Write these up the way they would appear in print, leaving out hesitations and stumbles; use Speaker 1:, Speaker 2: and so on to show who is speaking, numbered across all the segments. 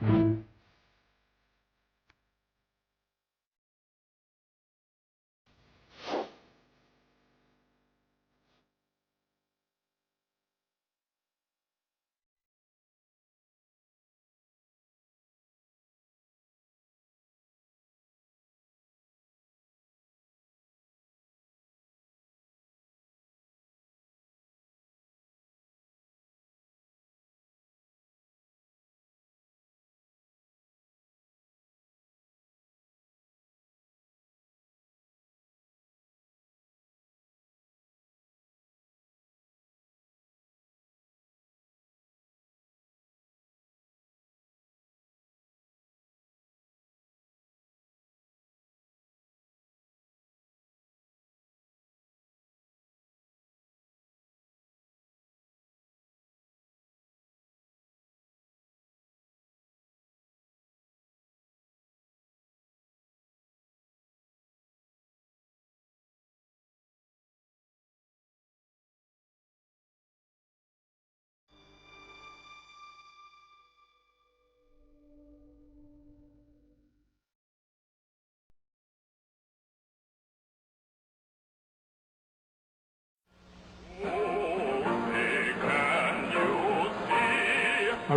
Speaker 1: A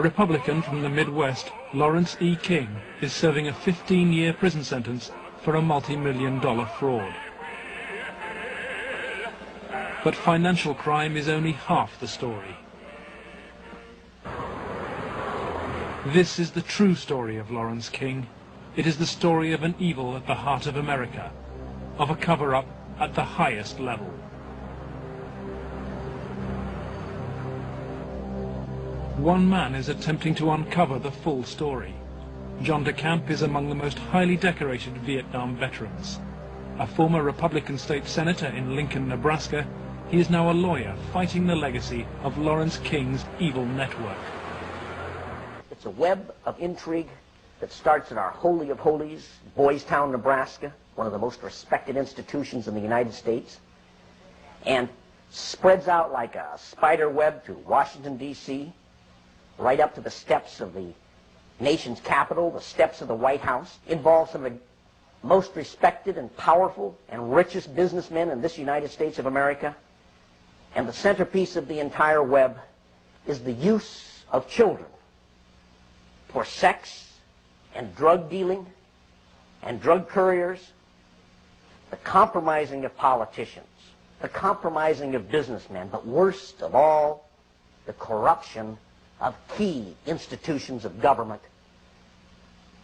Speaker 1: Republican from the Midwest, Lawrence E. King, is serving a 15-year prison sentence for a multi-million-dollar fraud. But financial crime is only half the story. This is the true story of Lawrence King. It is the story of an evil at the heart of America, of a cover-up at the highest level. One man is attempting to uncover the full story. John DeCamp is among the most highly decorated Vietnam veterans. A former Republican state senator in Lincoln, Nebraska, he is now a lawyer fighting the legacy of Lawrence King's evil network.
Speaker 2: It's a web of intrigue that starts in our Holy of Holies, Boys Town, Nebraska, one of the most respected institutions in the United States, and spreads out like a spider web to Washington, D.C., right up to the steps of the nation's capital, the steps of the White House, involves some of the most respected and powerful and richest businessmen in this United States of America. And the centerpiece of the entire web is the use of children for sex and drug dealing and drug couriers, the compromising of politicians, the compromising of businessmen, but worst of all, the corruption of key institutions of government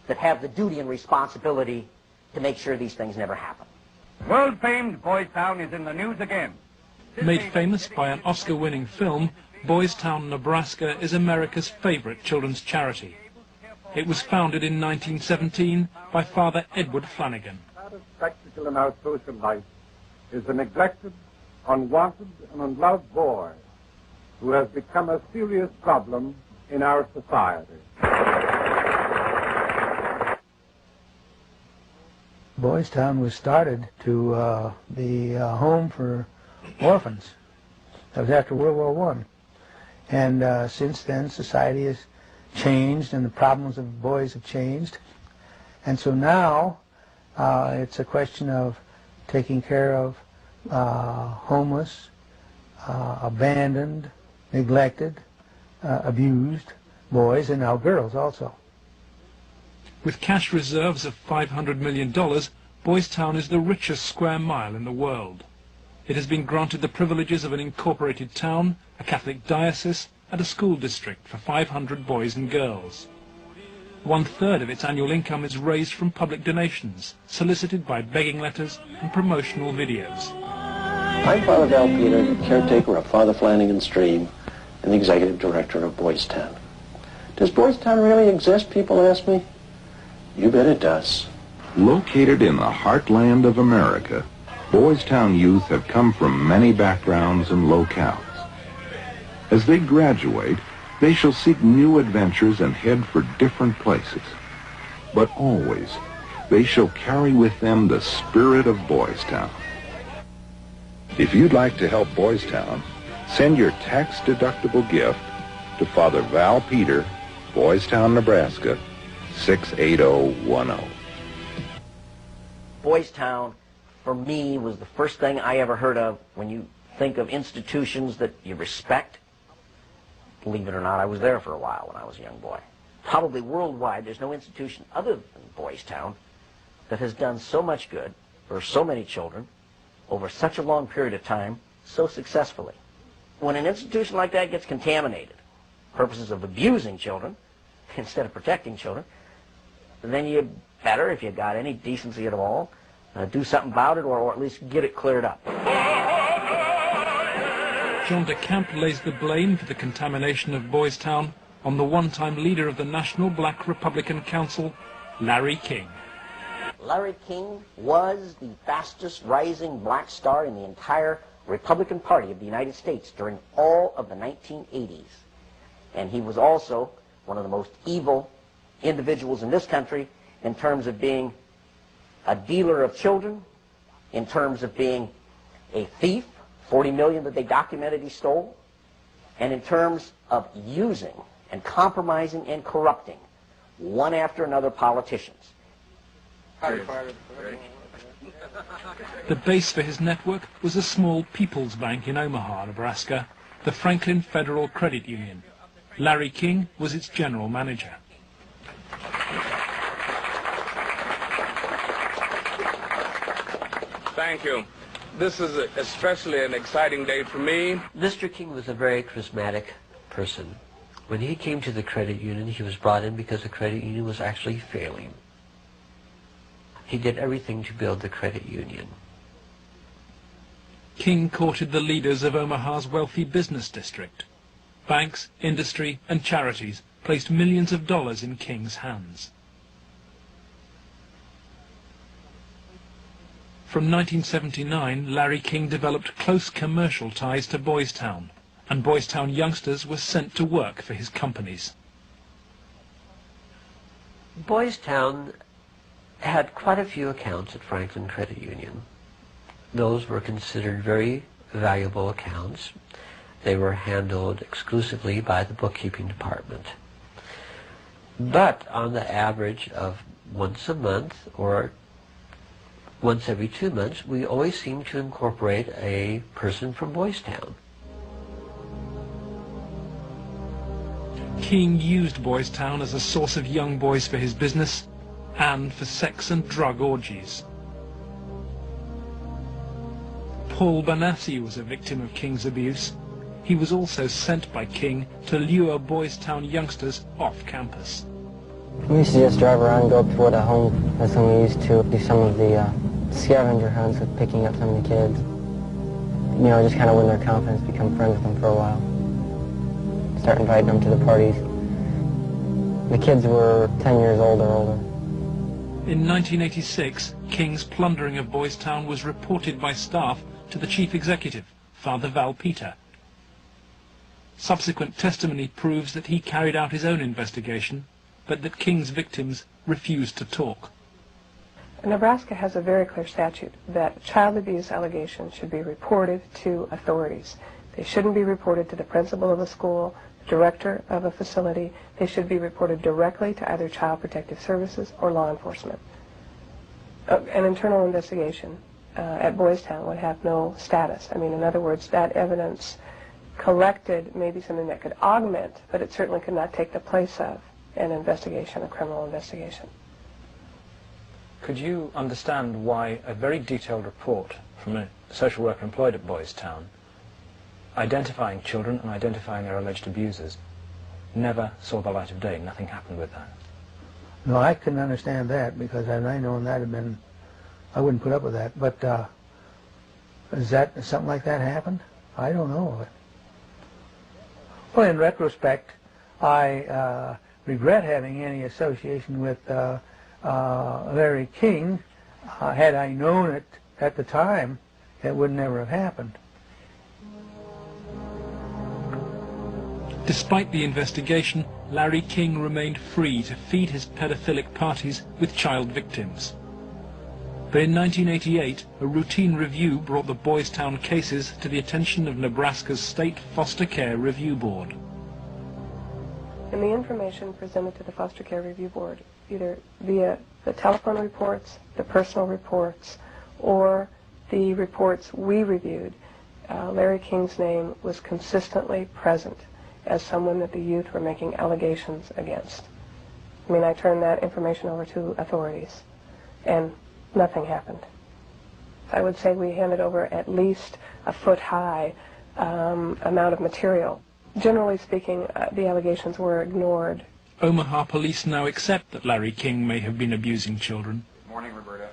Speaker 2: that have the duty and responsibility to make sure these things never happen.
Speaker 3: World-famed Boys Town is in the news again.
Speaker 1: Made famous by an Oscar-winning film, Boys Town, Nebraska is America's favorite children's charity. It was founded in 1917 by Father Edward Flanagan.
Speaker 4: The saddest spectacle in our social life is the neglected, unwanted, and unloved boy who has become a serious problem in our society.
Speaker 5: Boys Town was started to be a home for orphans. That was after World War I. And since then, society has changed and the problems of boys have changed. And so now it's a question of taking care of homeless, abandoned, neglected, abused boys, and now girls also.
Speaker 1: With cash reserves of $500 million, Boys Town is the richest square mile in the world. It has been granted the privileges of an incorporated town, a Catholic diocese, and a school district for 500 boys and girls. 1/3 of its annual income is raised from public donations, solicited by begging letters and promotional videos.
Speaker 6: I'm Father Val Peter, caretaker of Father Flanagan's Stream and the executive director of Boys Town. Does Boys Town really exist, people ask me? You bet it does.
Speaker 7: Located in the heartland of America, Boys Town youth have come from many backgrounds and locales. As they graduate, they shall seek new adventures and head for different places. But always, they shall carry with them the spirit of Boys Town. If you'd like to help Boys Town, send your tax-deductible gift to Father Val Peter, Boys Town, Nebraska, 68010.
Speaker 2: Boys Town, for me, was the first thing I ever heard of when you think of institutions that you respect. Believe it or not, I was there for a while when I was a young boy. Probably worldwide, there's no institution other than Boys Town that has done so much good for so many children over such a long period of time so successfully. When an institution like that gets contaminated, purposes of abusing children instead of protecting children, then you better, if you've got any decency at all, do something about it, or at least get it cleared up.
Speaker 1: John de Camp lays the blame for the contamination of Boys Town on the one-time leader of the National Black Republican Council, Larry King.
Speaker 2: Larry King was the fastest rising black star in the entire Republican Party of the United States during all of the 1980s. And he was also one of the most evil individuals in this country in terms of being a dealer of children, in terms of being a thief, 40 million that they documented he stole, and in terms of using and compromising and corrupting one after another politicians.
Speaker 1: The base for his network was a small people's bank in Omaha, Nebraska, the Franklin Federal Credit Union. Larry King was its general manager.
Speaker 8: Thank you. This is especially an exciting day for me.
Speaker 9: Mr. King was a very charismatic person. When he came to the credit union, he was brought in because the credit union was actually failing. He did everything to build the credit union.
Speaker 1: King courted the leaders of Omaha's wealthy business district. Banks, industry, and charities placed millions of dollars in King's hands. From 1979, Larry King developed close commercial ties to Boys Town, and Boys Town youngsters were sent to work for his companies.
Speaker 9: Boys Town had quite a few accounts at Franklin Credit Union. Those were considered very valuable accounts. They were handled exclusively by the bookkeeping department. But on the average of once a month or once every 2 months, we always seemed to incorporate a person from Boys Town.
Speaker 1: King used Boys Town as a source of young boys for his business and for sex and drug orgies. Paul Banassi was a victim of King's abuse. He was also sent by King to lure Boys Town youngsters off campus.
Speaker 10: We used to just drive around and go up toward the home. That's when we used to do some of the scavenger hunts with picking up some of the kids. You know, just kind of win their confidence, become friends with them for a while. Start inviting them to the parties. The kids were 10 years old or older.
Speaker 1: In 1986, King's plundering of Boys Town was reported by staff to the chief executive, Father Val Peter. Subsequent testimony proves that he carried out his own investigation, but that King's victims refused to talk.
Speaker 11: Nebraska has a very clear statute that child abuse allegations should be reported to authorities. They shouldn't be reported to the principal of a school, the director of a facility. They should be reported directly to either Child Protective Services or law enforcement. An internal investigation at Boys Town would have no status. I mean, in other words, that evidence collected may be something that could augment, but it certainly could not take the place of an investigation, a criminal investigation.
Speaker 12: Could you understand why a very detailed report from a social worker employed at Boys Town, identifying children and identifying their alleged abusers, never saw the light of day? Nothing happened with that.
Speaker 5: No, I couldn't understand that, because had I known that had been, I wouldn't put up with that. But is that something like that happened? I don't know of it. Well, in retrospect, I regret having any association with Larry King. Had I known it at the time, it would never have happened.
Speaker 1: Despite the investigation, Larry King remained free to feed his pedophilic parties with child victims. But in 1988, a routine review brought the Boys Town cases to the attention of Nebraska's State Foster Care Review Board.
Speaker 11: And the information presented to the Foster Care Review Board either via the telephone reports, the personal reports, or the reports we reviewed, Larry King's name was consistently present as someone that the youth were making allegations against. I mean, I turned that information over to authorities, and nothing happened. I would say we handed over at least a foot-high amount of material. Generally speaking, the allegations were ignored.
Speaker 1: Omaha police now accept that Larry King may have been abusing children.
Speaker 8: Good morning, Roberta.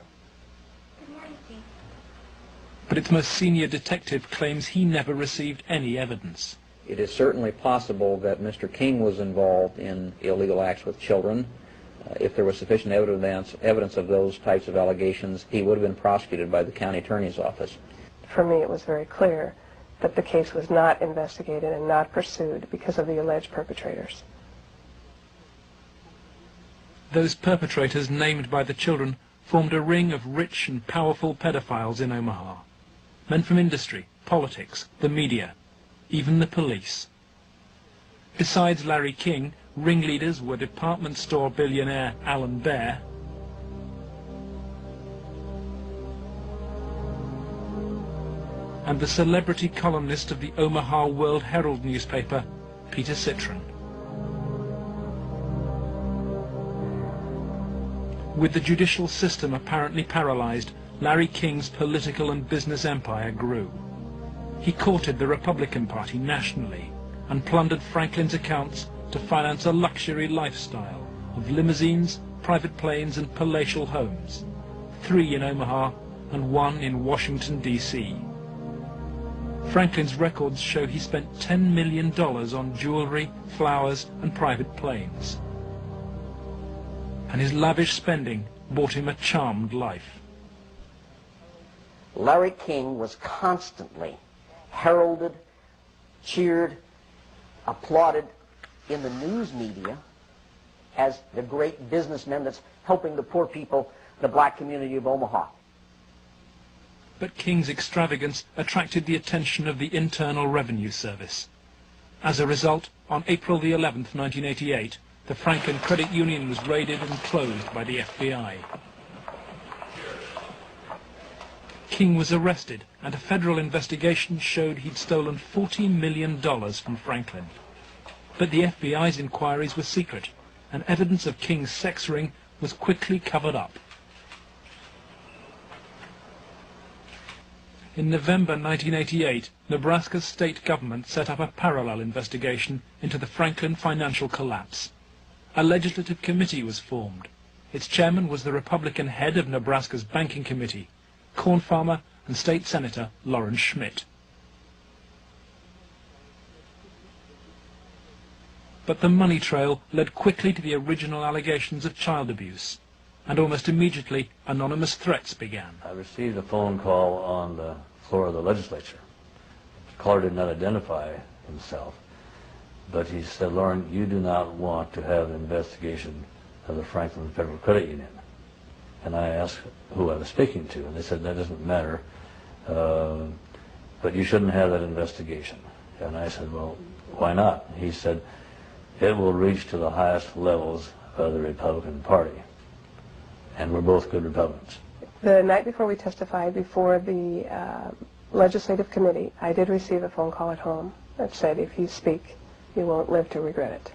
Speaker 13: Good morning, Steve.
Speaker 1: But its most senior detective claims he never received any evidence.
Speaker 14: It is certainly possible that Mr. King was involved in illegal acts with children. If there was sufficient evidence of those types of allegations, he would have been prosecuted by the county attorney's office.
Speaker 11: For me, it was very clear that the case was not investigated and not pursued because of the alleged perpetrators.
Speaker 1: Those perpetrators named by the children formed a ring of rich and powerful pedophiles in Omaha. Men from industry, politics, the media, even the police. Besides Larry King, ringleaders were department store billionaire Alan Baer, and the celebrity columnist of the Omaha World Herald newspaper, Peter Citron. With the judicial system apparently paralyzed, Larry King's political and business empire grew. He courted the Republican Party nationally and plundered Franklin's accounts to finance a luxury lifestyle of limousines, private planes and palatial homes, 3 in Omaha and 1 in Washington, D.C. Franklin's records show he spent $10 million on jewelry, flowers and private planes. And his lavish spending bought him a charmed life.
Speaker 2: Larry King was constantly heralded, cheered, applauded in the news media as the great businessman that's helping the poor people, the black community of Omaha.
Speaker 1: But King's extravagance attracted the attention of the Internal Revenue Service. As a result, on April the 11th, 1988, the Franklin Credit Union was raided and closed by the FBI. King was arrested, and a federal investigation showed he'd stolen $40 million from Franklin. But the FBI's inquiries were secret, and evidence of King's sex ring was quickly covered up. In November 1988, Nebraska's state government set up a parallel investigation into the Franklin financial collapse. A legislative committee was formed. Its chairman was the Republican head of Nebraska's banking committee, corn farmer and state senator Lawrence Schmidt. But the money trail led quickly to the original allegations of child abuse, and almost immediately anonymous threats began.
Speaker 15: I received a phone call on the floor of the legislature. The caller did not identify himself, but he said, "Lauren, you do not want to have an investigation of the Franklin Federal Credit Union." And I asked who I was speaking to, and they said, "That doesn't matter, but you shouldn't have that investigation." And I said, "Well, why not?" He said, "It will reach to the highest levels of the Republican Party, and we're both good Republicans."
Speaker 11: The night before we testified before the legislative committee, I did receive a phone call at home that said, "If you speak, you won't live to regret it."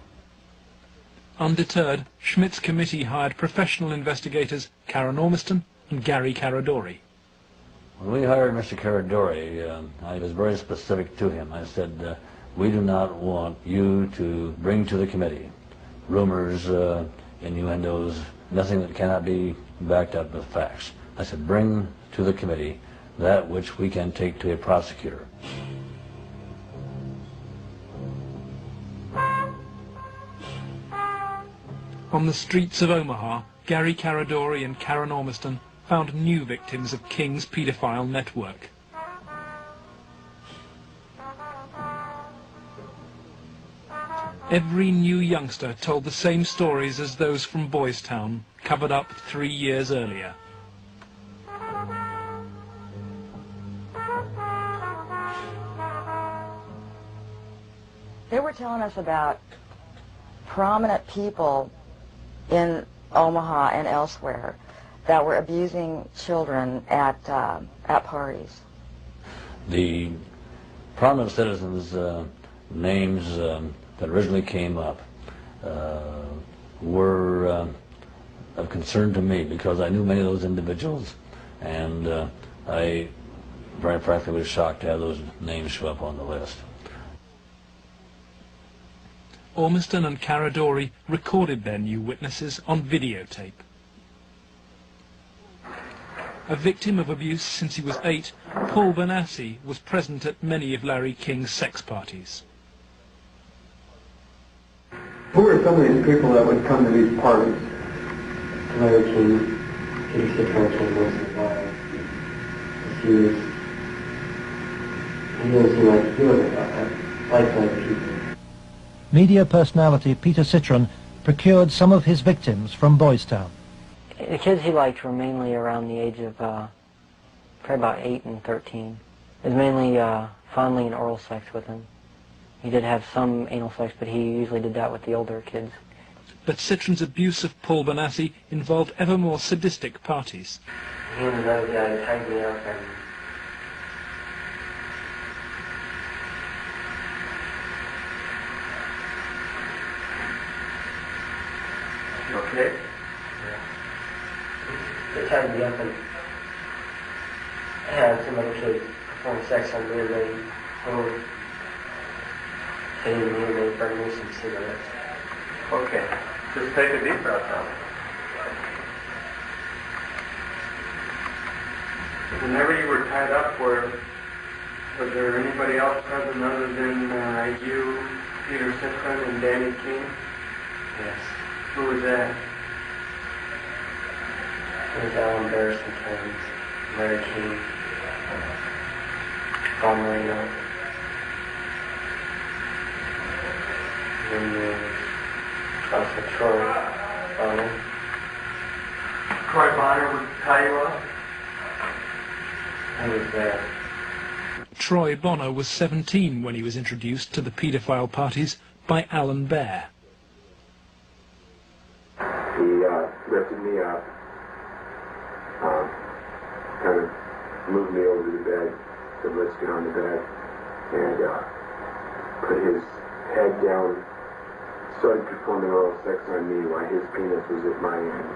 Speaker 1: Undeterred, Schmidt's committee hired professional investigators Karen Ormiston and Gary Caradori.
Speaker 15: When we hired Mr. Caradori, I was very specific to him. I said, "We do not want you to bring to the committee rumors, innuendos, nothing that cannot be backed up with facts." I said, "Bring to the committee that which we can take to a prosecutor."
Speaker 1: On the streets of Omaha, Gary Caradori and Karen Ormiston found new victims of King's paedophile network. Every new youngster told the same stories as those from Boys Town, covered up 3 years earlier.
Speaker 16: They were telling us about prominent people in Omaha and elsewhere that were abusing children at parties.
Speaker 15: The prominent citizens' names that originally came up were of concern to me because I knew many of those individuals, and I very frankly was shocked to have those names show up on the list.
Speaker 1: Ormiston and Caradori recorded their new witnesses on videotape. A victim of abuse since he was 8, Paul Benassi was present at many of Larry King's sex parties.
Speaker 17: Who were some of these people that would come to these parties?
Speaker 10: Larry King, Peter Citron came once in a while. He didn't seem like he was like people.
Speaker 18: Media personality Peter Citron procured some of his victims from Boys Town.
Speaker 10: The kids he liked were mainly around the age of probably about 8 and 13. It was mainly fondling and oral sex with them. He did have some anal sex, but he usually did that with the older kids.
Speaker 1: But Citron's abuse of Paul Benassi involved ever more sadistic parties.
Speaker 10: He and another guy tied me up and
Speaker 17: Okay.
Speaker 10: they tied me up and had some other kid perform sex on me, and they were hitting me and they burned me some cigarettes.
Speaker 17: Okay. Just take a deep breath now. Whenever you were tied up, was there anybody else present other than you, Peter Citron, and Danny King?
Speaker 10: Yes.
Speaker 17: Who was that?
Speaker 10: It was Alan Bear sometimes, Larry King, Paul Marino, and also Troy Bonner.
Speaker 17: Troy Bonner would tie you up?
Speaker 10: I was there.
Speaker 1: Troy Bonner was 17 when he was introduced to the paedophile parties by Alan Bear.
Speaker 19: He lifted me up, kind of moved me over to the bed, said, "Let's get on the bed," and put his head down, started performing oral sex on me while his penis was at my end.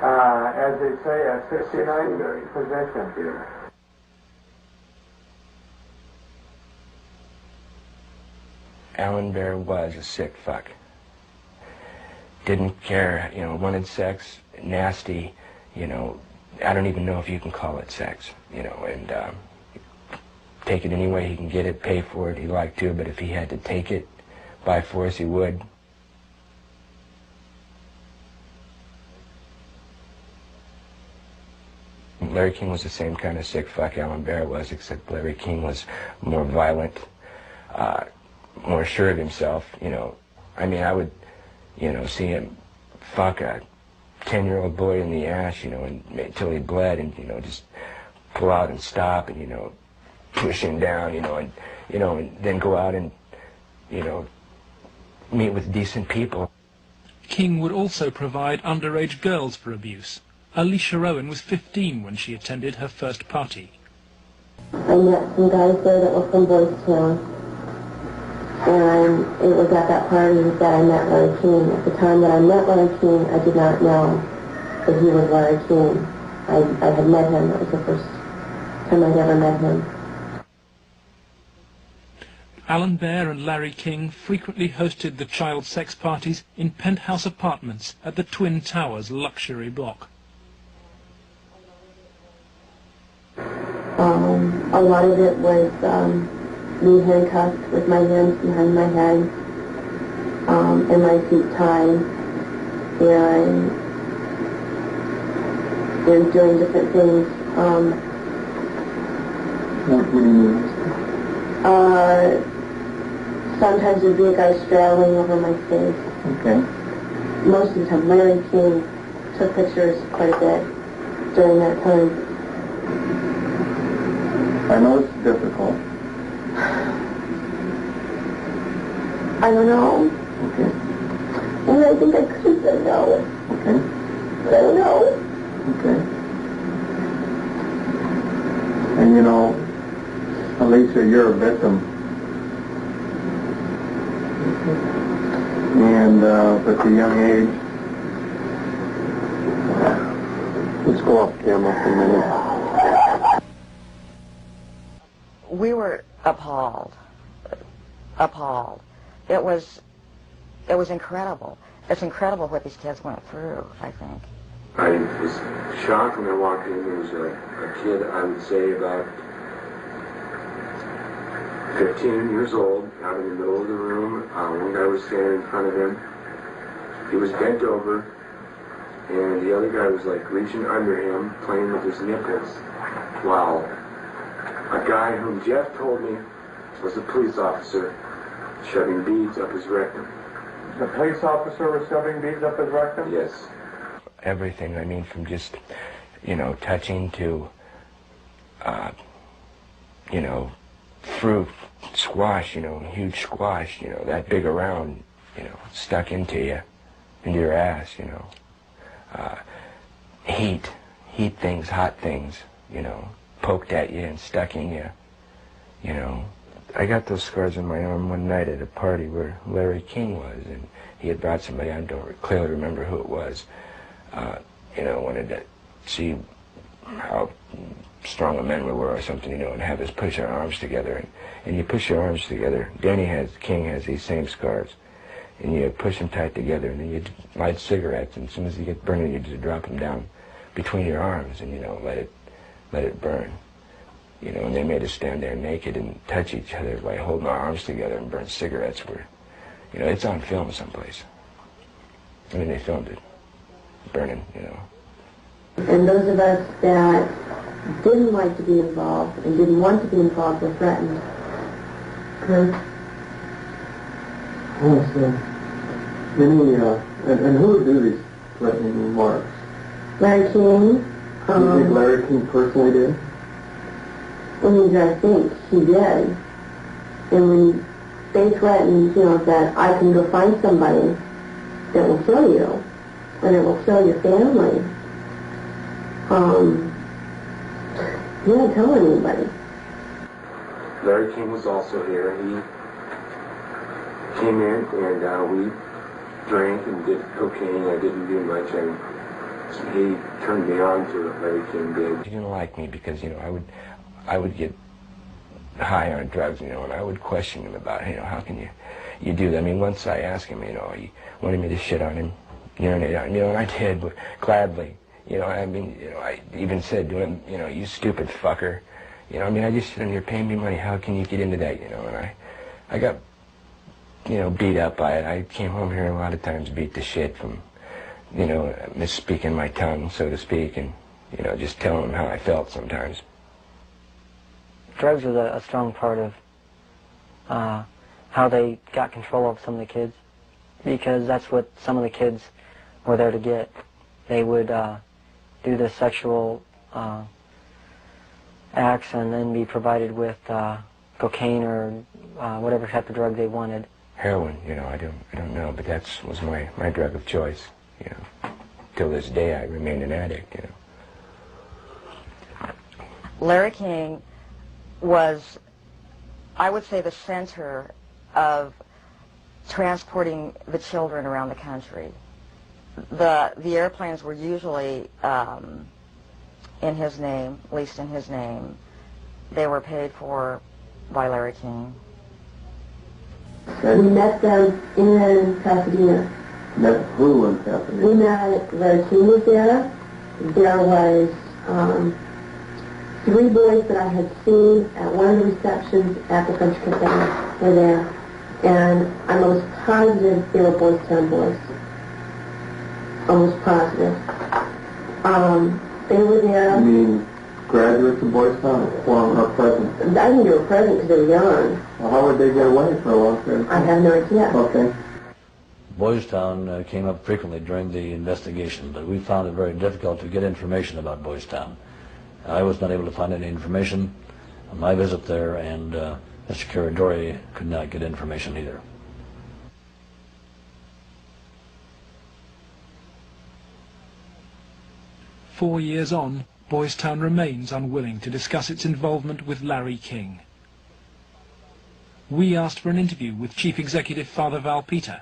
Speaker 17: As they say, a 69 position.
Speaker 19: Yeah.
Speaker 20: Alan Bear was a sick fuck. Didn't care, wanted sex, nasty, I don't even know if you can call it sex, and take it any way he can get it, pay for it, he liked to, but if he had to take it by force, he would. Larry King was the same kind of sick fuck Alan Bear was, except Larry King was more violent, more sure of himself, I mean, I would, see him fuck a 10-year-old boy in the ass, until he bled, and, just pull out and stop, and, push him down, and then go out and, meet with decent people.
Speaker 1: King would also provide underage girls for abuse. Alicia Rowan was 15 when she attended her first party.
Speaker 21: I met some guys there that were from Boys Town, and it was at that party that I met Larry King. At the time that I met Larry King, I did not know that he was Larry King. I had met him. That was the first time I'd ever met him.
Speaker 1: Alan Bear and Larry King frequently hosted the child sex parties in penthouse apartments at the Twin Towers luxury block.
Speaker 21: A lot of it was me handcuffed with my hands behind my head and my feet tied, and doing different things.
Speaker 17: What do you mean?
Speaker 21: Sometimes there'd be a guy straddling over my face.
Speaker 17: Okay.
Speaker 21: Most of the time, Larry King took pictures quite a bit during that time.
Speaker 17: I know it's difficult.
Speaker 21: I don't know.
Speaker 17: Okay.
Speaker 21: And I think I could have said no.
Speaker 19: Okay.
Speaker 21: I don't know.
Speaker 19: Okay. And you know, Alicia, you're a victim. And at a young age, let's go off camera for a minute.
Speaker 16: We were appalled. Appalled. It was incredible. It's incredible what these kids went through, I think.
Speaker 19: I was shocked when I walked in. There was a kid, I would say about 15 years old, out in the middle of the room. One guy was standing in front of him. He was bent over, and the other guy was like reaching under him, playing with his nipples, while a guy whom Jeff told me was a police officer shoving beads up his rectum.
Speaker 4: The police officer was shoving beads up his rectum?
Speaker 19: Yes.
Speaker 20: Everything, I mean, from just, you know, touching to, you know, fruit, squash, you know, huge squash, you know, that big around, you know, stuck into you, into your ass, you know. Heat things, hot things, you know, poked at you and stuck in you, you know. I got those scars on my arm one night at a party where Larry King was, and he had brought somebody, I don't clearly remember who it was, you know, wanted to see how strong a men we were or something, you know, and have us push our arms together. And you push your arms together. King has these same scars. And you push them tight together, and then you light cigarettes, and as soon as you get burning, you just drop them down between your arms and, you know, let it burn. You know, and they made us stand there naked and touch each other by holding our arms together and burn cigarettes. You know, it's on film someplace. I mean, they filmed it, burning, you know.
Speaker 21: And those of us that didn't like to be involved and didn't want to be involved were threatened.
Speaker 19: Oh, so and who would do these threatening remarks?
Speaker 21: Larry King.
Speaker 19: Do you think Larry King personally did?
Speaker 21: I think he did. And when they threatened, you know, that I can go find somebody that will kill you, and it will kill your family, he didn't tell anybody.
Speaker 19: Larry King was also here. He came in and we drank and did cocaine. I didn't do much, and he turned me on to what Larry King did.
Speaker 20: He didn't like me because, you know, I would get high on drugs, you know, and I would question him about, you know, how can you do that? I mean, once I asked him, you know, he wanted me to shit on him, urinate on him, you know, and I did, but gladly. You know, I mean, you know, I even said to him, you know, you stupid fucker. You know, I mean, I just sit in here paying me money. How can you get into that, you know? And I got, you know, beat up by it. I came home here a lot of times beat to shit from, you know, misspeaking my tongue, so to speak, and, you know, just telling them how I felt sometimes.
Speaker 10: Drugs was a strong part of how they got control of some of the kids, because that's what some of the kids were there to get. They would do the sexual acts and then be provided with cocaine or whatever type of drug they wanted.
Speaker 20: Heroin, you know, I don't know, but that was my drug of choice, you know. Till this day I remain an addict, you know.
Speaker 16: Larry King was, I would say, the center of transporting the children around the country. The airplanes were usually in his name, at least in his name. They were paid for by Larry King.
Speaker 21: We met them in Pasadena.
Speaker 19: Met who in Pasadena?
Speaker 21: We met, Larry King was there. There was 3 boys that I had seen at one of the receptions at the French Cafe were there. And I'm almost positive they were Boys Town boys. Almost positive. They were there.
Speaker 19: You mean graduates of Boys Town or present?
Speaker 21: I think they were present because they were young.
Speaker 19: Well, how would they get away for a long period of time?
Speaker 21: I have no idea.
Speaker 19: Okay.
Speaker 15: Boys Town came up frequently during the investigation, but we found it very difficult to get information about Boys Town. I was not able to find any information on my visit there, and Mr. Caradori could not get information either.
Speaker 1: 4 years on, Boys Town remains unwilling to discuss its involvement with Larry King. We asked for an interview with Chief Executive Father Val Peter,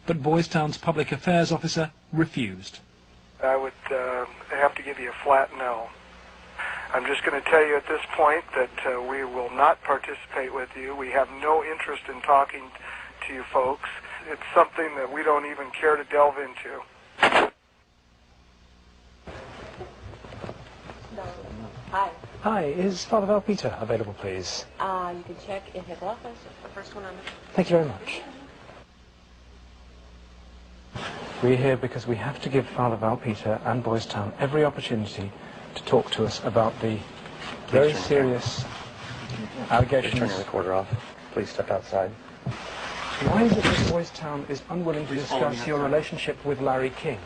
Speaker 1: but Boys Town's Public Affairs Officer refused.
Speaker 3: I would have to give you a flat no. I'm just going to tell you at this point that we will not participate with you. We have no interest in talking to you folks. It's something that we don't even care to delve into.
Speaker 22: Hi.
Speaker 12: Hi, is Father Val Peter available, please?
Speaker 22: You can check in his office. The first one on the...
Speaker 12: Thank you very much. We're here because we have to give Father Val Peter and Boys Town every opportunity to talk to us about the very serious allegations.
Speaker 23: Turn your recorder off. Please step outside.
Speaker 12: Why is it that Boys Town is unwilling to discuss your relationship with Larry King?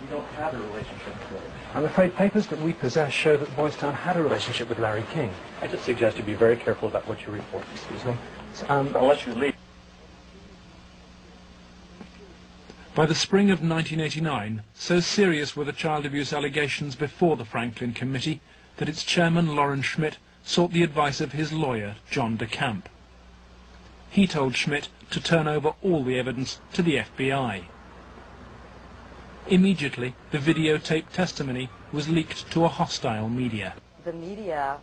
Speaker 23: We don't have a relationship with Larry.
Speaker 12: I'm afraid papers that we possess show that Boys Town had a relationship with Larry King.
Speaker 23: I just suggest you be very careful about what you report. Excuse me.
Speaker 12: Unless you leave.
Speaker 1: By the spring of 1989, so serious were the child abuse allegations before the Franklin Committee that its chairman, Lawrence Schmidt, sought the advice of his lawyer, John DeCamp. He told Schmidt to turn over all the evidence to the FBI. Immediately, the videotaped testimony was leaked to a hostile media.
Speaker 16: The media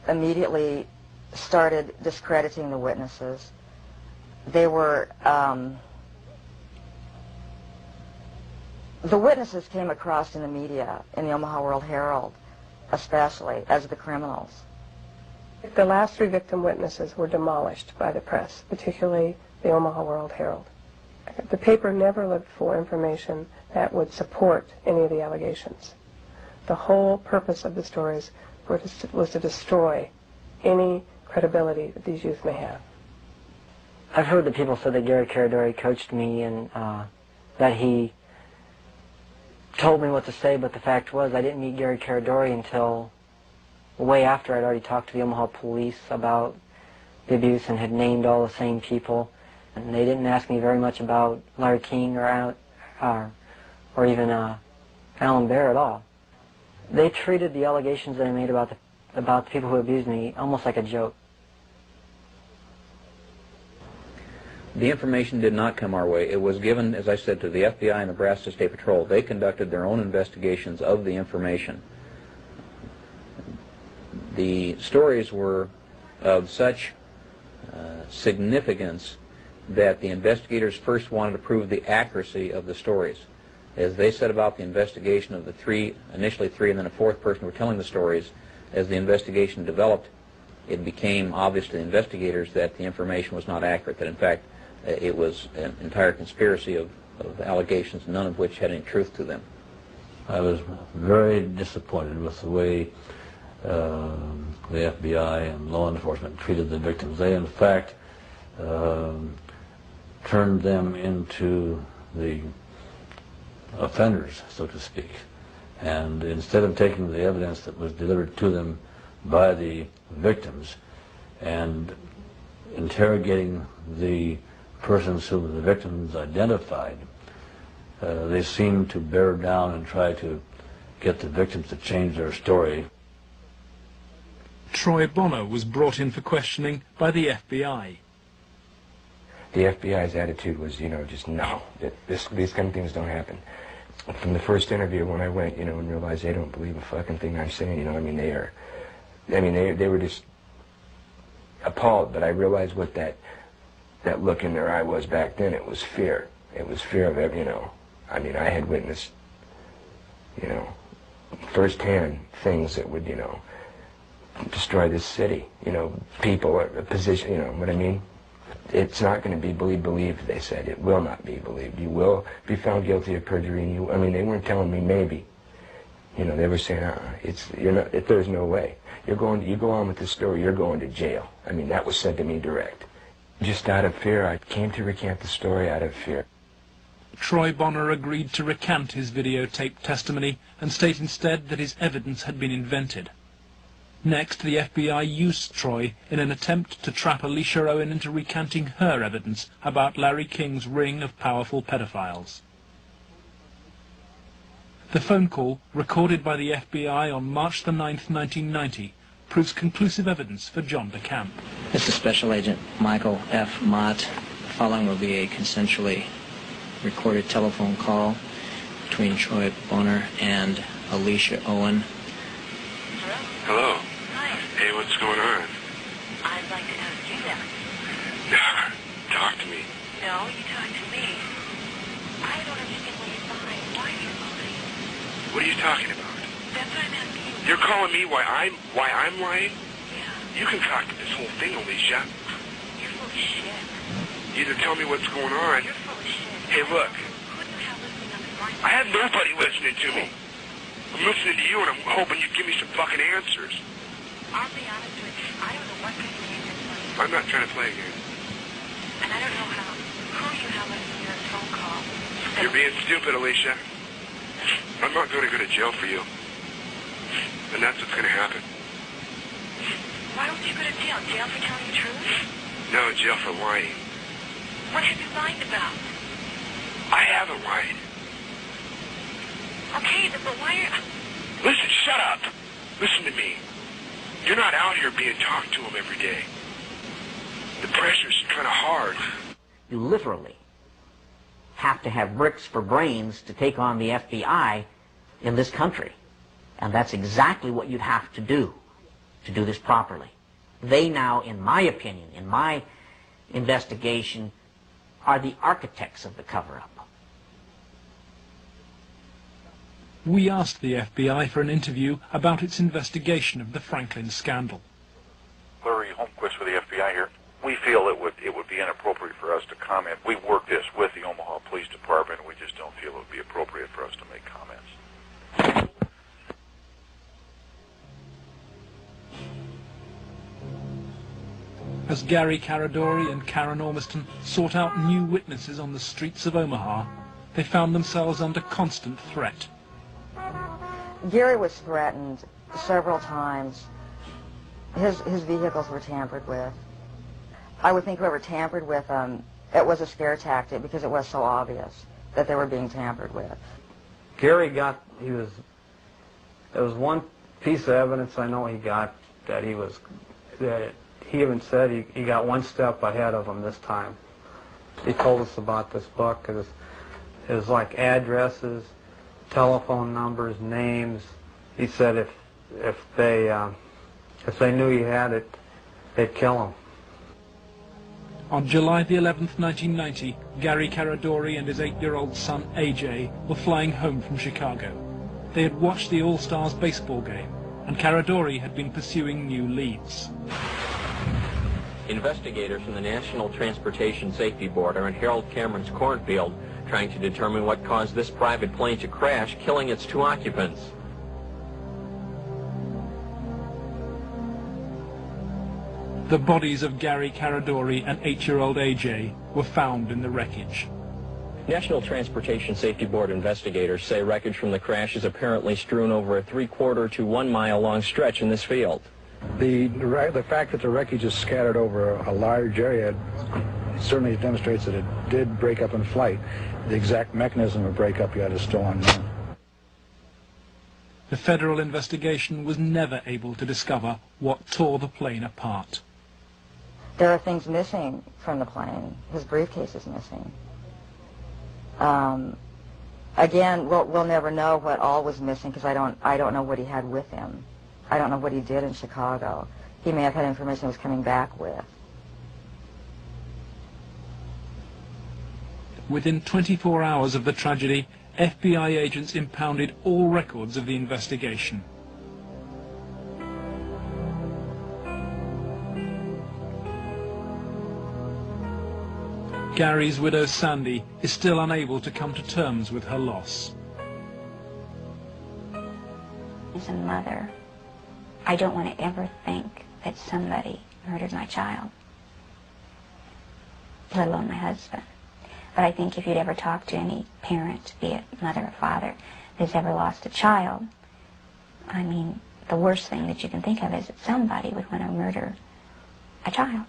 Speaker 16: immediately started discrediting the witnesses. They were... the witnesses came across in the media, in the Omaha World Herald, especially, as the criminals.
Speaker 11: The last 3 victim witnesses were demolished by the press, particularly the Omaha World Herald. The paper never looked for information that would support any of the allegations. The whole purpose of the stories was to destroy any credibility that these youth may have.
Speaker 10: I've heard that people said that Gary Caradori coached me and that he told me what to say, but the fact was I didn't meet Gary Caradori until way after I'd already talked to the Omaha police about the abuse and had named all the same people. And they didn't ask me very much about Larry King or even Alan Bear at all. They treated the allegations that I made about the people who abused me almost like a joke.
Speaker 14: The information did not come our way. It was given, as I said, to the FBI and Nebraska State Patrol. They conducted their own investigations of the information. The stories were of such significance that the investigators first wanted to prove the accuracy of the stories. As they set about the investigation of the 3, initially 3 and then a 4th person who were telling the stories, as the investigation developed, it became obvious to the investigators that the information was not accurate, that in fact it was an entire conspiracy of allegations, none of which had any truth to them.
Speaker 15: I was very disappointed with the way the FBI and law enforcement treated the victims. They, in fact, turned them into the offenders, so to speak. And instead of taking the evidence that was delivered to them by the victims and interrogating the persons whom the victims identified, they seemed to bear down and try to get the victims to change their story.
Speaker 1: Troy Bonner was brought in for questioning by the FBI.
Speaker 20: The FBI's attitude was, just no, these kind of things don't happen. From the first interview when I went, and realized they don't believe a fucking thing I'm saying, they were just appalled, but I realized what that look in their eye was back then. It was fear. It was fear of I had witnessed, firsthand things that would, destroy this city, people, a position, what I mean? It's not going to be believed, they said. It will not be believed. You will be found guilty of perjury, and they weren't telling me maybe. They were saying, there's no way. You go on with this story, you're going to jail. That was said to me direct. Just out of fear, I came to recant the story out of fear.
Speaker 1: Troy Bonner agreed to recant his videotaped testimony and state instead that his evidence had been invented. Next, the FBI used Troy in an attempt to trap Alicia Owen into recanting her evidence about Larry King's ring of powerful pedophiles. The phone call, recorded by the FBI on March the 9th, 1990, proves conclusive evidence for John DeCamp.
Speaker 6: This is Special Agent Michael F. Mott. The following will be a consensually recorded telephone call between Troy Bonner and Alicia Owen.
Speaker 7: Hello. Hi. Hey, what's going on?
Speaker 9: I'd like to ask you that.
Speaker 7: Talk to me.
Speaker 9: No, you talk to me. I don't understand what you're lying. Why are you lying?
Speaker 7: What are you talking about?
Speaker 9: That's what I'm asking you.
Speaker 7: You're calling me why I'm lying? Yeah. You concocted this whole thing, Alicia.
Speaker 9: You're full of shit.
Speaker 7: Either tell me what's going on.
Speaker 9: You're full of shit.
Speaker 7: Hey, look.
Speaker 9: Who do you have listening on this line?
Speaker 7: I have nobody listening to me. I'm listening to you, and I'm hoping you give me some fucking answers.
Speaker 9: I'll be honest with you. I don't know what kind of game you're playing.
Speaker 7: I'm not trying to play a game.
Speaker 9: And I don't know who you have listening to your phone call.
Speaker 7: You're being stupid, Alicia. I'm not going to go to jail for you. And that's what's going to happen.
Speaker 9: Why don't you go to jail? Jail for telling the truth?
Speaker 7: No, jail for lying.
Speaker 9: What have you lied about?
Speaker 7: I haven't lied.
Speaker 9: Okay, but why are...
Speaker 7: Listen, shut up. Listen to me. You're not out here being talked to them every day. The pressure's kind of hard.
Speaker 2: You literally have to have bricks for brains to take on the FBI in this country. And that's exactly what you'd have to do this properly. They now, in my opinion, in my investigation, are the architects of the cover-up.
Speaker 1: We asked the FBI for an interview about its investigation of the Franklin scandal.
Speaker 24: Larry Holmquist with the FBI here. We feel it would be inappropriate for us to comment. We work this with the Omaha Police Department, and we just don't feel it would be appropriate for us to make comments.
Speaker 1: As Gary Caradori and Karen Ormiston sought out new witnesses on the streets of Omaha, they found themselves under constant threat.
Speaker 16: Gary was threatened several times. His vehicles were tampered with. I would think whoever tampered with them, it was a scare tactic because it was so obvious that they were being tampered with.
Speaker 25: Gary there was one piece of evidence I know he got that he even said he got one step ahead of them this time. He told us about this book. It was like addresses, telephone numbers, names. He said if they knew he had it, they'd kill him.
Speaker 1: On July the 11th, 1990, Gary Caradori and his 8-year-old son, AJ, were flying home from Chicago. They had watched the All-Stars baseball game, and Caradori had been pursuing new leads.
Speaker 26: Investigators from the National Transportation Safety Board are in Harold Cameron's cornfield trying to determine what caused this private plane to crash, killing its 2 occupants.
Speaker 1: The bodies of Gary Caradori and 8-year-old AJ were found in the wreckage.
Speaker 26: National Transportation Safety Board investigators say wreckage from the crash is apparently strewn over a 3/4 to 1 mile long stretch in this field.
Speaker 27: The fact that the wreckage is scattered over a large area certainly demonstrates that it did break up in flight. The exact mechanism of breakup yet is still unknown.
Speaker 1: The federal investigation was never able to discover what tore the plane apart.
Speaker 16: There are things missing from the plane. His briefcase is missing. Again, we'll never know what all was missing because I don't know what he had with him. I don't know what he did in Chicago. He may have had information he was coming back with.
Speaker 1: Within 24 hours of the tragedy, FBI agents impounded all records of the investigation. Gary's widow, Sandy, is still unable to come to terms with her loss.
Speaker 28: As a mother, I don't want to ever think that somebody murdered my child, let alone my husband. But I think if you'd ever talk to any parent, be it mother or father, that's ever lost a child, I mean, the worst thing that you can think of is that somebody would want to murder a child.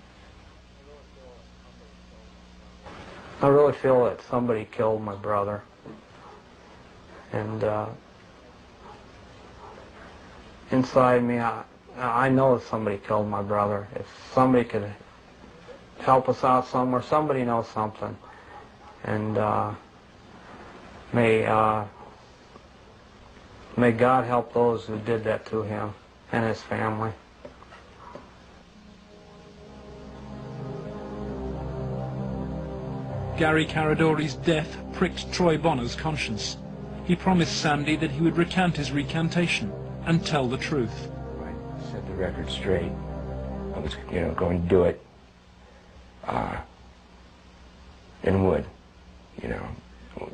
Speaker 25: I really feel that somebody killed my brother. And inside me, I know somebody killed my brother. If somebody could help us out somewhere, somebody knows something. And may God help those who did that to him and his family.
Speaker 1: Gary Caradori's death pricked Troy Bonner's conscience. He promised Sandy that he would recant his recantation and tell the truth.
Speaker 20: I set the record straight. I was, going to do it. And would,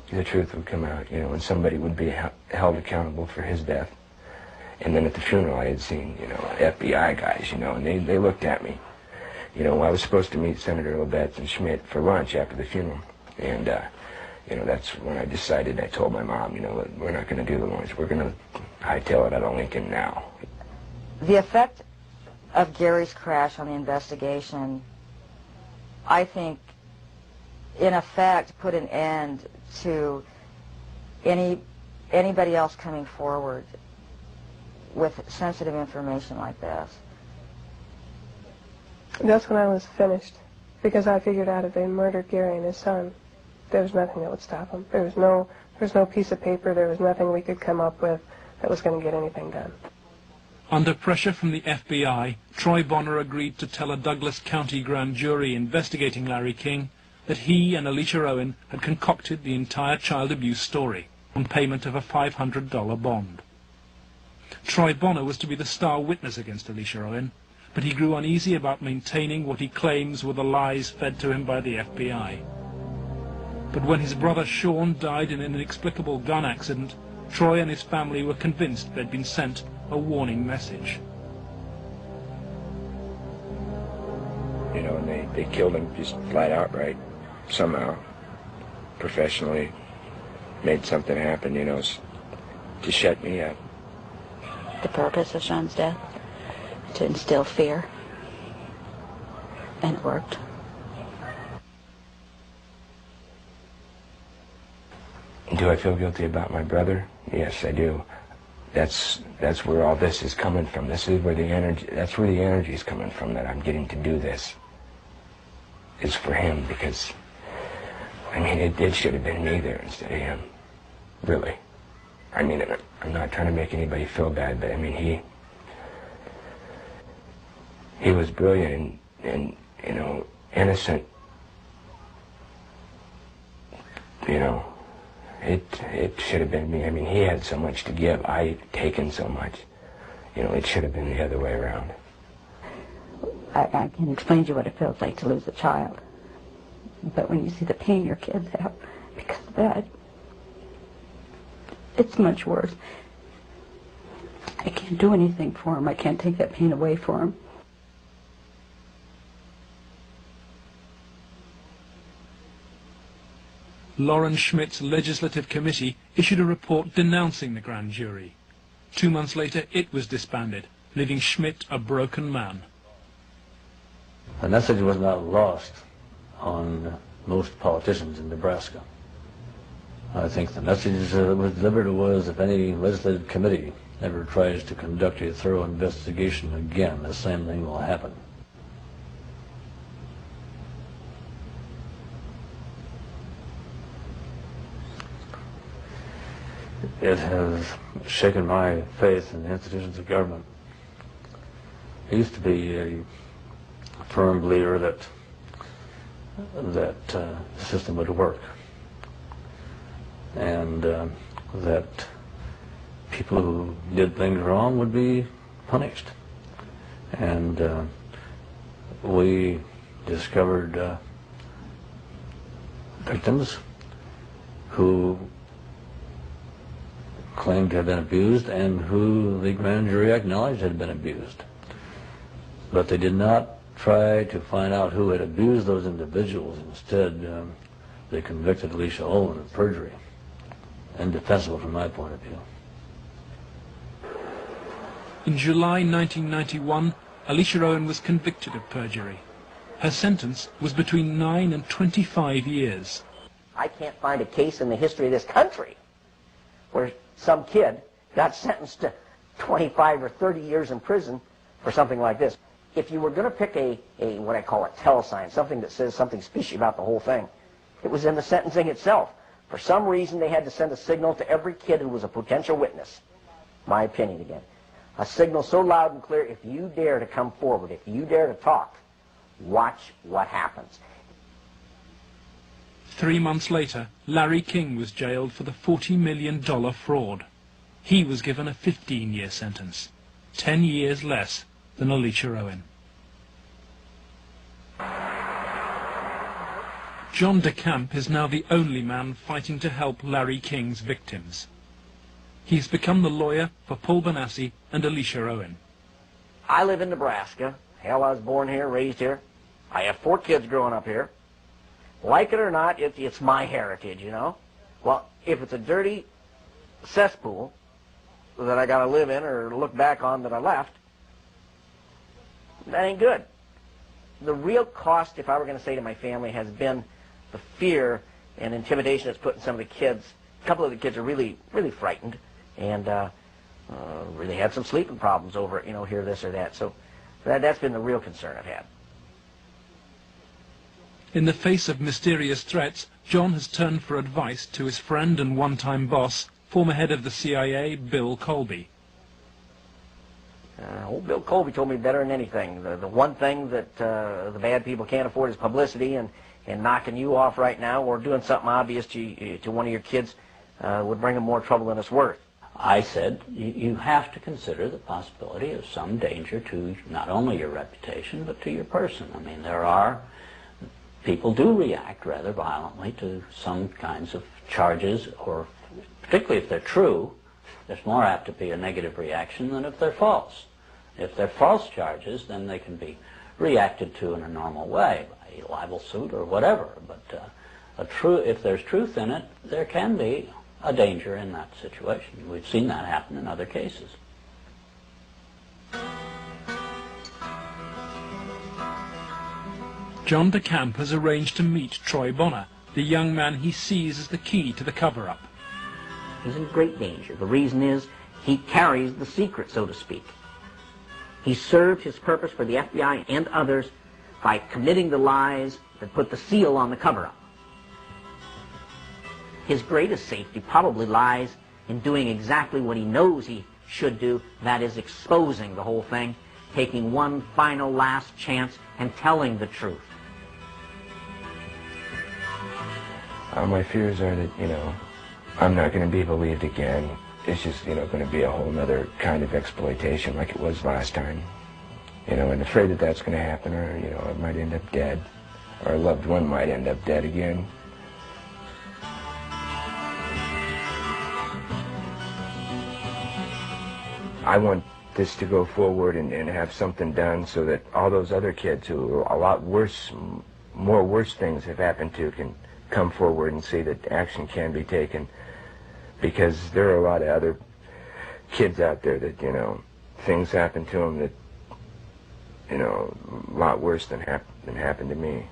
Speaker 20: the truth would come out, and somebody would be held accountable for his death. And then at the funeral I had seen, FBI guys, and they looked at me. I was supposed to meet Senator Labetz and Schmidt for lunch after the funeral. And, that's when I decided, I told my mom, we're not going to do the lunch. We're going to hightail it out of Lincoln now.
Speaker 16: The effect of Gary's crash on the investigation, I think, in effect, put an end to anybody else coming forward with sensitive information like this.
Speaker 11: That's when I was finished, because I figured out if they murdered Gary and his son, there was nothing that would stop them. There was no piece of paper, there was nothing we could come up with that was going to get anything done.
Speaker 1: Under pressure from the FBI, Troy Bonner agreed to tell a Douglas County grand jury investigating Larry King that he and Alicia Owen had concocted the entire child abuse story on payment of a $500 bond. Troy Bonner was to be the star witness against Alicia Owen, but he grew uneasy about maintaining what he claims were the lies fed to him by the FBI. But when his brother Sean died in an inexplicable gun accident, Troy and his family were convinced they'd been sent a warning message.
Speaker 20: And they killed him just flat outright, somehow, professionally, made something happen, to shut me up.
Speaker 22: The purpose of Sean's death? To instill fear. And it worked.
Speaker 20: Do I feel guilty about my brother? Yes, I do. That's where all this is coming from. That's where the energy is coming from, that I'm getting to do this. It's for him, because, it should have been me there instead of him. Really. I'm not trying to make anybody feel bad, but he was brilliant and innocent. It should have been me. He had so much to give. I had taken so much. It should have been the other way around.
Speaker 22: I can explain to you what it feels like to lose a child. But when you see the pain your kids have because of that, it's much worse. I can't do anything for them. I can't take that pain away for them.
Speaker 1: Lauren Schmidt's legislative committee issued a report denouncing the grand jury. 2 months later, it was disbanded, leaving Schmidt a broken man.
Speaker 15: The message was not lost on most politicians in Nebraska. I think the message that was delivered was, if any legislative committee ever tries to conduct a thorough investigation again, the same thing will happen. It has shaken my faith in the institutions of government. I used to be a firm believer that the system would work, and that people who did things wrong would be punished. And we discovered victims who claimed to have been abused and who the grand jury acknowledged had been abused. But they did not try to find out who had abused those individuals. Instead, they convicted Alicia Owen of perjury. Indefensible from my point of view.
Speaker 1: In July 1991, Alicia Owen was convicted of perjury. Her sentence was between 9 and 25 years.
Speaker 2: I can't find a case in the history of this country where some kid got sentenced to 25 or 30 years in prison for something like this. If you were going to pick a what I call a tell sign, something that says something fishy about the whole thing, it was in the sentencing itself. For some reason, they had to send a signal to every kid who was a potential witness. My opinion again. A signal so loud and clear, if you dare to come forward, if you dare to talk, watch what happens.
Speaker 1: 3 months later, Larry King was jailed for the $40 million fraud. He was given a 15-year sentence, 10 years less than Alicia Owen. John DeCamp is now the only man fighting to help Larry King's victims. He's become the lawyer for Paul Benassi and Alicia Owen.
Speaker 2: I live in Nebraska. Hell, I was born here, raised here. I have 4 kids growing up here. Like it or not, it's my heritage, you know. Well, if it's a dirty cesspool that I got to live in or look back on that I left, that ain't good. The real cost, if I were going to say to my family, has been the fear and intimidation it's put in some of the kids. A couple of the kids are really, really frightened and really had some sleeping problems over it, you know, hear this or that. So that's been the real concern I've had.
Speaker 1: In the face of mysterious threats, John has turned for advice to his friend and one-time boss, former head of the CIA, Bill Colby.
Speaker 2: Old Bill Colby told me better than anything. The one thing that the bad people can't afford is publicity, and knocking you off right now or doing something obvious to one of your kids would bring them more trouble than it's worth.
Speaker 4: I said, you have to consider the possibility of some danger to not only your reputation, but to your person. I mean, people do react rather violently to some kinds of charges, or particularly if they're true, there's more apt to be a negative reaction than if they're false. If they're false charges, then they can be reacted to in a normal way, by a libel suit or whatever. But if there's truth in it, there can be a danger in that situation. We've seen that happen in other cases.
Speaker 1: John DeCamp has arranged to meet Troy Bonner, the young man he sees as the key to the cover-up.
Speaker 2: He's in great danger. The reason is he carries the secret, so to speak. He served his purpose for the FBI and others by committing the lies that put the seal on the cover-up. His greatest safety probably lies in doing exactly what he knows he should do, that is exposing the whole thing, taking one final last chance and telling the truth.
Speaker 20: My fears are that, I'm not going to be believed again. It's just, going to be a whole other kind of exploitation like it was last time. And afraid that that's going to happen, or, I might end up dead, or a loved one might end up dead again. I want this to go forward and have something done so that all those other kids who a lot worse, more worse things have happened to can come forward and see that action can be taken, because there are a lot of other kids out there that, things happen to them that, a lot worse than happened to me.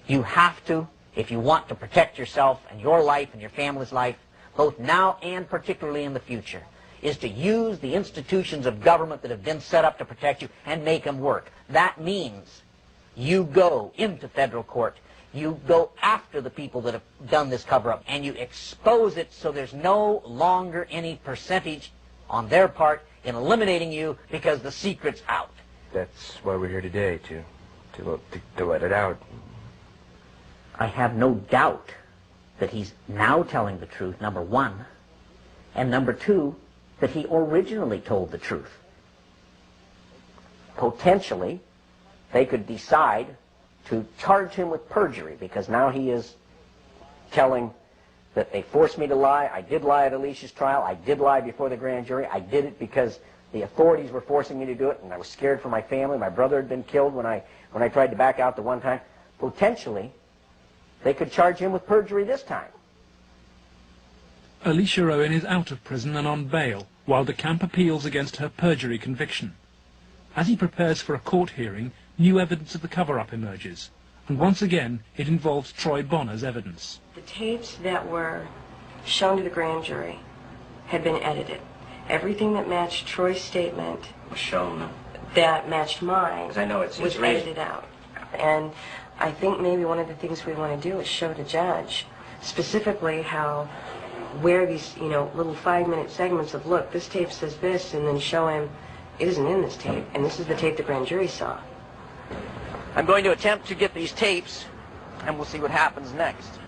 Speaker 2: You have to, if you want to protect yourself and your life and your family's life, both now and particularly in the future, is to use the institutions of government that have been set up to protect you and make them work. That means you go into federal court, you go after the people that have done this cover-up, and you expose it so there's no longer any percentage on their part in eliminating you because the secret's out.
Speaker 20: That's why we're here today, to let it out.
Speaker 2: I have no doubt that he's now telling the truth, number one, and number two, that he originally told the truth. Potentially, they could decide to charge him with perjury, because now he is telling that they forced me to lie. I did lie at Alicia's trial. I did lie before the grand jury. I did it because the authorities were forcing me to do it, and I was scared for my family. My brother had been killed when I tried to back out the one time. Potentially, they could charge him with perjury this time.
Speaker 1: Alicia Owen is out of prison and on bail, while DeCamp appeals against her perjury conviction. As he prepares for a court hearing, new evidence of the cover-up emerges, and once again it involves Troy Bonner's evidence.
Speaker 11: The tapes that were shown to the grand jury had been edited,
Speaker 3: everything that matched Troy's statement
Speaker 2: Was shown.
Speaker 3: that matched mine
Speaker 2: 'Cause I know it's
Speaker 3: was
Speaker 2: raised.
Speaker 3: edited out. And I think maybe one of the things we want to do is show the judge specifically how where these, you know, little 5-minute segments of, look, this tape says this, and then show him it isn't in this tape, and this is the tape the grand jury saw.
Speaker 2: I'm going to attempt to get these tapes, and we'll see what happens next.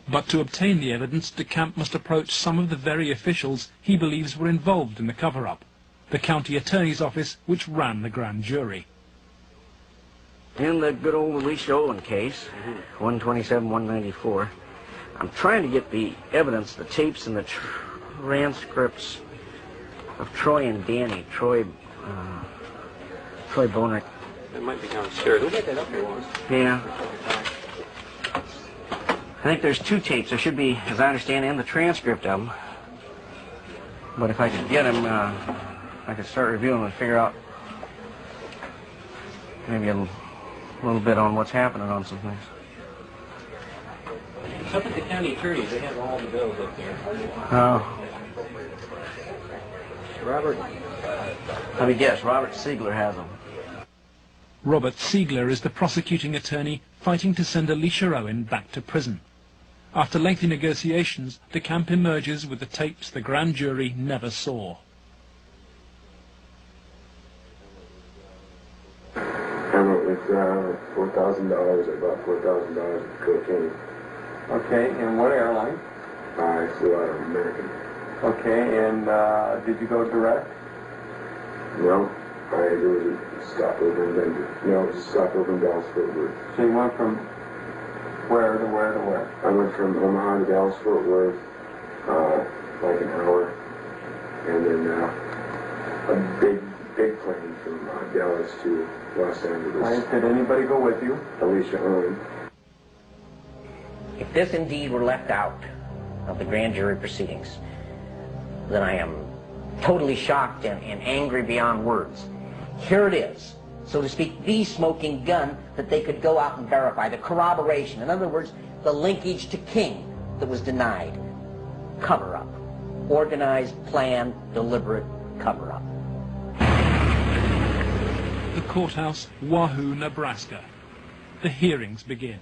Speaker 1: But to obtain the evidence, DeCamp must approach some of the very officials he believes were involved in the cover-up, the county attorney's office which ran the grand jury.
Speaker 2: In the good old Alicia Olin case, 127-194, I'm trying to get the evidence, the tapes and the transcripts of Troy and Danny, Troy Boner.
Speaker 26: It might be downstairs. We'll get that up here once.
Speaker 2: Yeah. I think there's 2 tapes. There should be, as I understand, and the transcript of them. But if I could get them, I could start reviewing them and figure out maybe a little bit on what's happening on some things.
Speaker 26: Up at the county attorneys, they have all the bills up there.
Speaker 2: Oh.
Speaker 26: Robert.
Speaker 2: Let me guess, Robert Siegler has them.
Speaker 1: Robert Siegler is the prosecuting attorney fighting to send Alicia Owen back to prison. After lengthy negotiations, DeCamp emerges with the tapes the grand jury never saw.
Speaker 5: I went with $4,000. I bought $4,000 of cocaine.
Speaker 8: Okay, and what airline?
Speaker 5: I flew out of American.
Speaker 8: Okay, and did you go direct?
Speaker 5: No, there was a stopover in Denver. No, it was a stopover in Dallas-Fort Worth.
Speaker 8: So you went from where to where to where?
Speaker 5: I went from Omaha to Dallas-Fort Worth, like an hour, and then a big plane from Dallas to Los Angeles.
Speaker 8: Right. Did anybody go with you?
Speaker 5: Alicia Owen.
Speaker 2: If this indeed were left out of the grand jury proceedings, then I am totally shocked and angry beyond words. Here it is, so to speak, the smoking gun that they could go out and verify, the corroboration. In other words, the linkage to King that was denied. Cover-up. Organized, planned, deliberate cover-up.
Speaker 1: The courthouse, Wahoo, Nebraska. The hearings begin.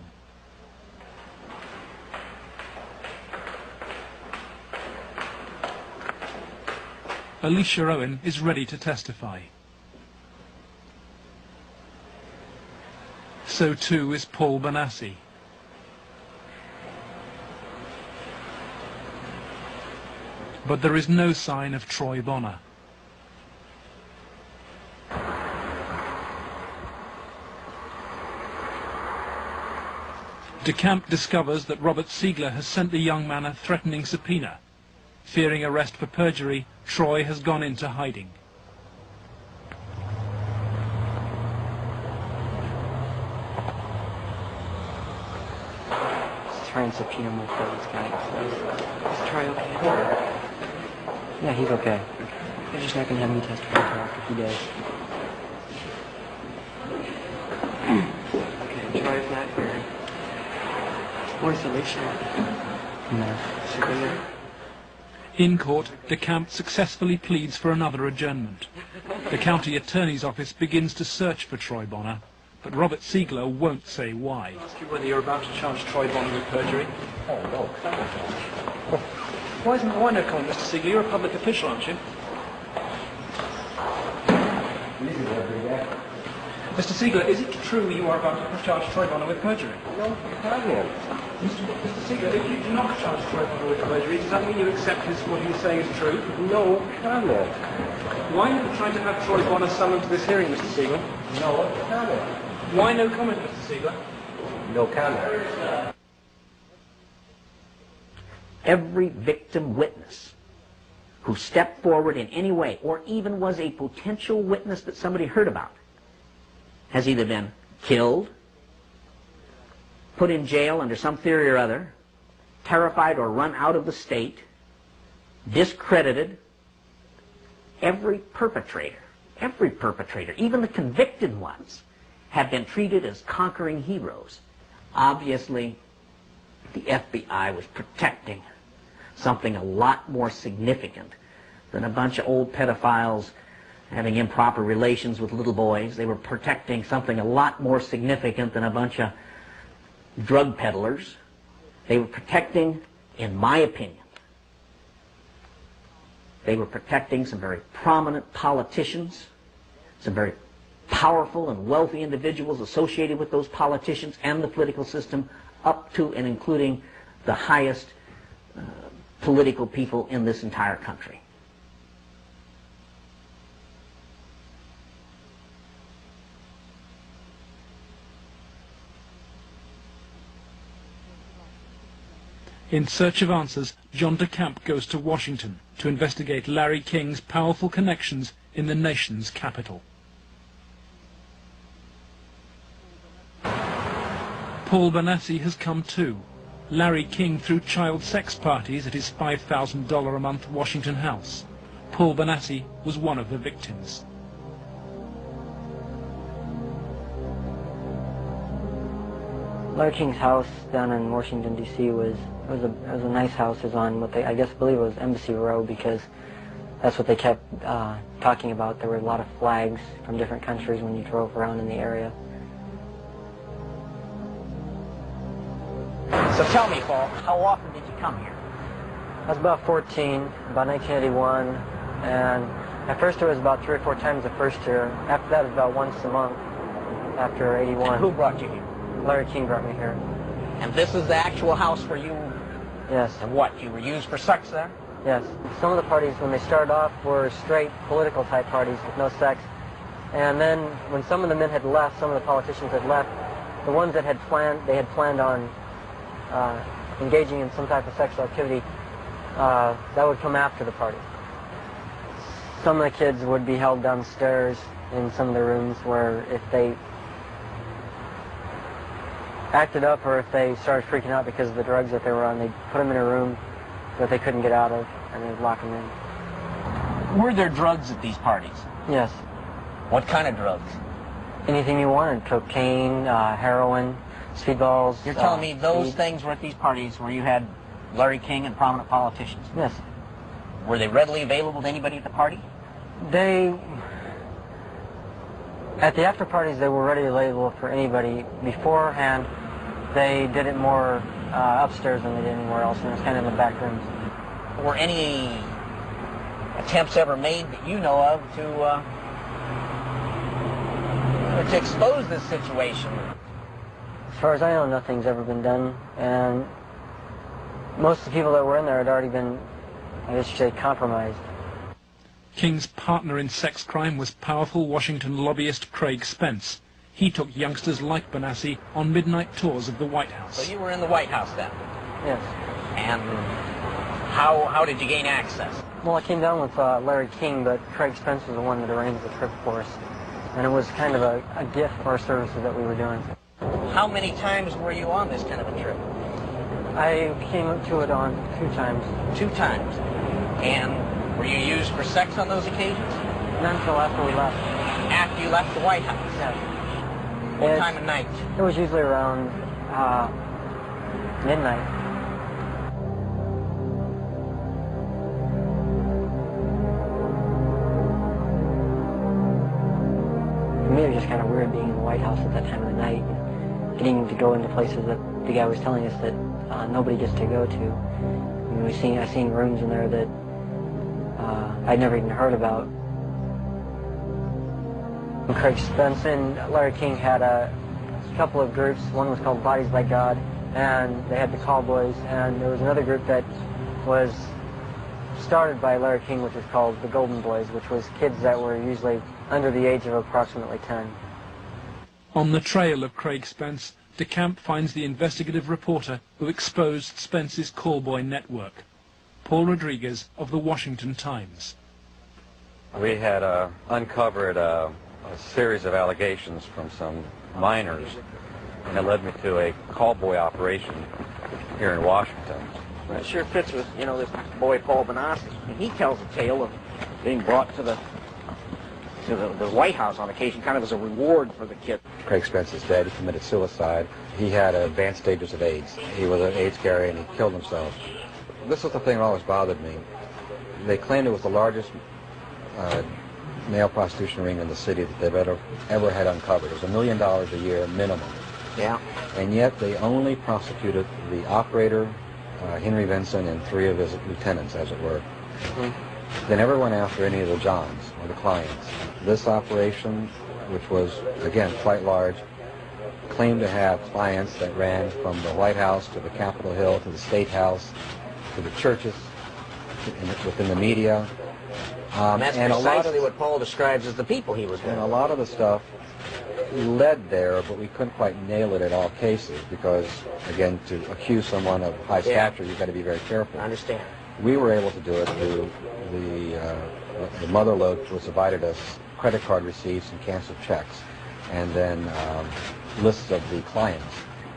Speaker 1: Alicia Owen is ready to testify. So too is Paul Benassi. But there is no sign of Troy Bonner. DeCamp discovers that Robert Siegler has sent the young man a threatening subpoena. Fearing arrest for perjury, Troy has gone into hiding.
Speaker 10: Let's try and subpoena my friend's guy. Is Troy okay? Yeah, he's okay. They're just not going to have me testify until after he does. Okay, Troy's not here. Where's Alicia? No. She's been there.
Speaker 1: In court, DeCamp successfully pleads for another adjournment. The county attorney's office begins to search for Troy Bonner, but Robert Siegler won't say why.
Speaker 12: I'll ask you whether you're about to charge Troy Bonner with perjury.
Speaker 26: Oh, no.
Speaker 12: Why no comment, Mr. Siegler? You're a public official, aren't you? Mr. Siegler, is it true you are about to charge Troy Bonner with perjury?
Speaker 8: No comment.
Speaker 12: Mr. Siegler, if you do not charge Troy Bonner with perjury, does that mean you accept what he's saying is true?
Speaker 8: No comment.
Speaker 12: Why are you trying to have Troy Bonner summoned to this hearing, Mr. Siegler?
Speaker 8: No comment.
Speaker 12: Why no comment, Mr. Siegler?
Speaker 8: No comment.
Speaker 2: Every victim witness who stepped forward in any way, or even was a potential witness that somebody heard about, has either been killed, put in jail under some theory or other, terrified or run out of the state, discredited. Every perpetrator, even the convicted ones, have been treated as conquering heroes. Obviously, the FBI was protecting something a lot more significant than a bunch of old pedophiles having improper relations with little boys. They were protecting something a lot more significant than a bunch of drug peddlers. They were protecting, in my opinion, they were protecting some very prominent politicians, some very powerful and wealthy individuals associated with those politicians and the political system, up to and including the highest political people in this entire country.
Speaker 1: In search of answers, John DeCamp goes to Washington to investigate Larry King's powerful connections in the nation's capital. Paul Benassi has come too. Larry King threw child sex parties at his $5,000 a month Washington house. Paul Benassi was one of the victims.
Speaker 10: Larry King's house down in Washington, D.C. was a nice house. It was on what I believe it was Embassy Row, because that's what they kept talking about. There were a lot of flags from different countries when you drove around in the area.
Speaker 2: So tell me, Paul, how often did you come here?
Speaker 10: I was about 14, about 1981, and at first it was about 3 or 4 times the first year. After that, it was about once a month after 81.
Speaker 2: And who brought you here?
Speaker 10: Larry King brought me here.
Speaker 2: And this is the actual house for you?
Speaker 10: Yes.
Speaker 2: And what, you were used for sex there?
Speaker 10: Yes. Some of the parties, when they started off, were straight political type parties with no sex. And then when some of the men had left, some of the politicians had left, the ones that had planned on engaging in some type of sexual activity, that would come after the party. Some of the kids would be held downstairs in some of the rooms where if they acted up or if they started freaking out because of the drugs that they were on, they'd put them in a room that they couldn't get out of, and they'd lock them in.
Speaker 2: Were there drugs at these parties?
Speaker 10: Yes.
Speaker 2: What kind of drugs?
Speaker 10: Anything you wanted. Cocaine, heroin, speedballs.
Speaker 2: You're telling me those things were at these parties where you had Larry King and prominent politicians?
Speaker 10: Yes.
Speaker 2: Were they readily available to anybody at the party?
Speaker 10: At the after parties, they were readily available for anybody. Beforehand, they did it more upstairs than they did anywhere else, and it was kind of in the back rooms.
Speaker 2: Were any attempts ever made that you know of to expose this situation?
Speaker 10: As far as I know, nothing's ever been done, and most of the people that were in there had already been, I guess you'd say, compromised.
Speaker 1: King's partner in sex crime was powerful Washington lobbyist Craig Spence. He took youngsters like Benassi on midnight tours of the White House.
Speaker 2: So you were in the White House then?
Speaker 10: Yes.
Speaker 2: And how did you gain access?
Speaker 10: Well, I came down with Larry King, but Craig Spence was the one that arranged the trip for us. And it was kind of a gift for our services that we were doing.
Speaker 2: How many times were you on this kind of a trip?
Speaker 10: I came up to it on 2 times.
Speaker 2: 2 times. And were you used for sex on those occasions?
Speaker 10: Not until after we left.
Speaker 2: After you left the White House?
Speaker 10: Yeah.
Speaker 2: What time of night?
Speaker 10: It was usually around midnight. For me, it was just kind of weird being in the White House at that time of the night, getting to go into places that the guy was telling us that nobody gets to go to. I mean, I seen rooms in there that I'd never even heard about. Craig Spence and Larry King had a couple of groups. One was called Bodies by God, and they had the Callboys, and there was another group that was started by Larry King, which was called the Golden Boys, which was kids that were usually under the age of approximately 10.
Speaker 1: On the trail of Craig Spence, DeCamp finds the investigative reporter who exposed Spence's callboy network, Paul Rodriguez of the Washington Times.
Speaker 6: We had uncovered a series of allegations from some minors, and it led me to a callboy operation here in Washington.
Speaker 2: Well, it sure fits with, this boy Paul Benassi. And he tells a tale of being brought to the White House on occasion, kind of as a reward for the kid.
Speaker 13: Craig Spence's dad, he committed suicide. He had advanced stages of AIDS. He was an AIDS carrier and he killed himself. This was the thing that always bothered me.
Speaker 6: They claimed it was the largest male prostitution ring in the city that they've ever had uncovered. It was $1 million a year minimum.
Speaker 2: Yeah.
Speaker 6: And yet they only prosecuted the operator, Henry Vinson, and 3 of his lieutenants, as it were. Mm-hmm. They never went after any of the Johns or the clients. This operation, which was, again, quite large, claimed to have clients that ran from the White House to the Capitol Hill to the State House to the churches, within the media.
Speaker 2: And that's precisely what Paul describes as the people he was with.
Speaker 6: And a lot of the stuff led there, but we couldn't quite nail it in all cases because, again, to accuse someone of high stature, you've got to be very careful.
Speaker 2: I understand.
Speaker 6: We were able to do it through the mother lode provided us credit card receipts and canceled checks, and then lists of the clients.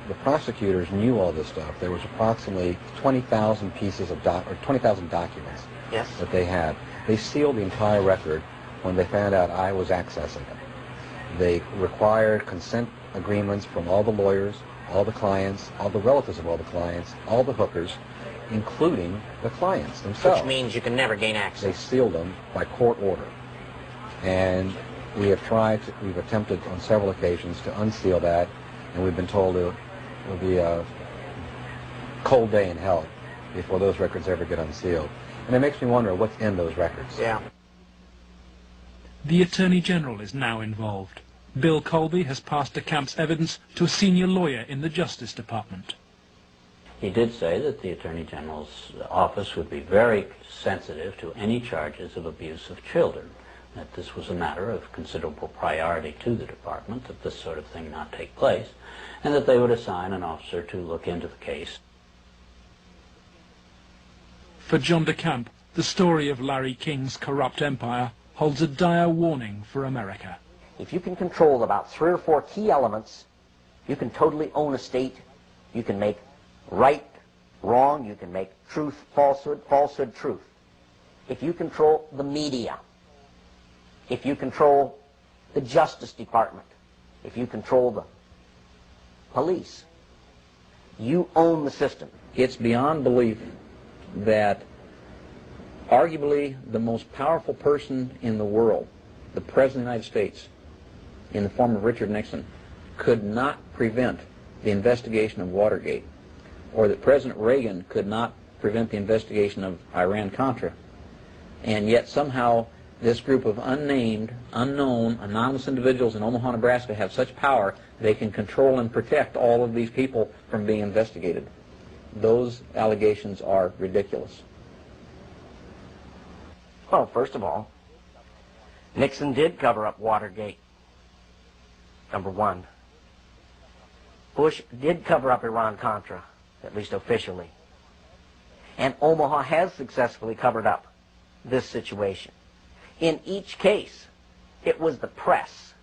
Speaker 6: The prosecutors knew all this stuff. There was approximately 20,000 pieces of 20,000 documents that they had. They sealed the entire record when they found out I was accessing it. They required consent agreements from all the lawyers, all the clients, all the relatives of all the clients, all the hookers, including the clients themselves.
Speaker 2: Which means you can never gain access.
Speaker 6: They sealed them by court order. And we've attempted on several occasions to unseal that, and we've been told it will be a cold day in hell before those records ever get unsealed. And it makes me wonder what's in those records.
Speaker 2: Yeah.
Speaker 1: The Attorney General is now involved. Bill Colby has passed DeCamp's evidence to a senior lawyer in the Justice Department.
Speaker 4: He did say that the Attorney General's office would be very sensitive to any charges of abuse of children, that this was a matter of considerable priority to the department, that this sort of thing not take place, and that they would assign an officer to look into the case.
Speaker 1: For John DeCamp, the story of Larry King's corrupt empire holds a dire warning for America.
Speaker 2: If you can control about 3 or 4 key elements, you can totally own a state. You can make right wrong. You can make truth falsehood, falsehood truth. If you control the media, if you control the Justice Department, if you control the police, you own the system.
Speaker 7: It's beyond belief that arguably the most powerful person in the world, the President of the United States, in the form of Richard Nixon, could not prevent the investigation of Watergate, or that President Reagan could not prevent the investigation of Iran-Contra, and yet somehow this group of unnamed, unknown, anonymous individuals in Omaha, Nebraska have such power they can control and protect all of these people from being investigated. Those allegations are ridiculous.
Speaker 2: Well, first of all, Nixon did cover up Watergate, number one. Bush did cover up Iran-Contra, at least officially. And Omaha has successfully covered up this situation. In each case, it was the press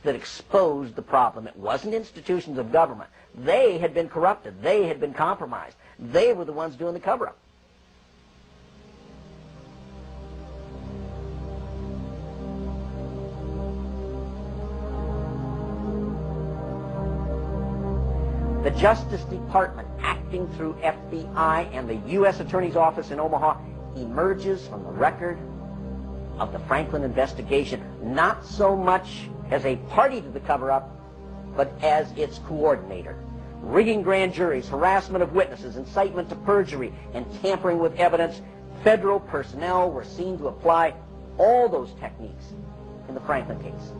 Speaker 2: that exposed the problem. It wasn't institutions of government. They had been corrupted. They had been compromised. They were the ones doing the cover-up. The Justice Department, acting through FBI and the U.S. Attorney's Office in Omaha, emerges from the record of the Franklin investigation, not so much as a party to the cover-up, but as its coordinator. Rigging grand juries, harassment of witnesses, incitement to perjury, and tampering with evidence, federal personnel were seen to apply all those techniques in the Franklin case.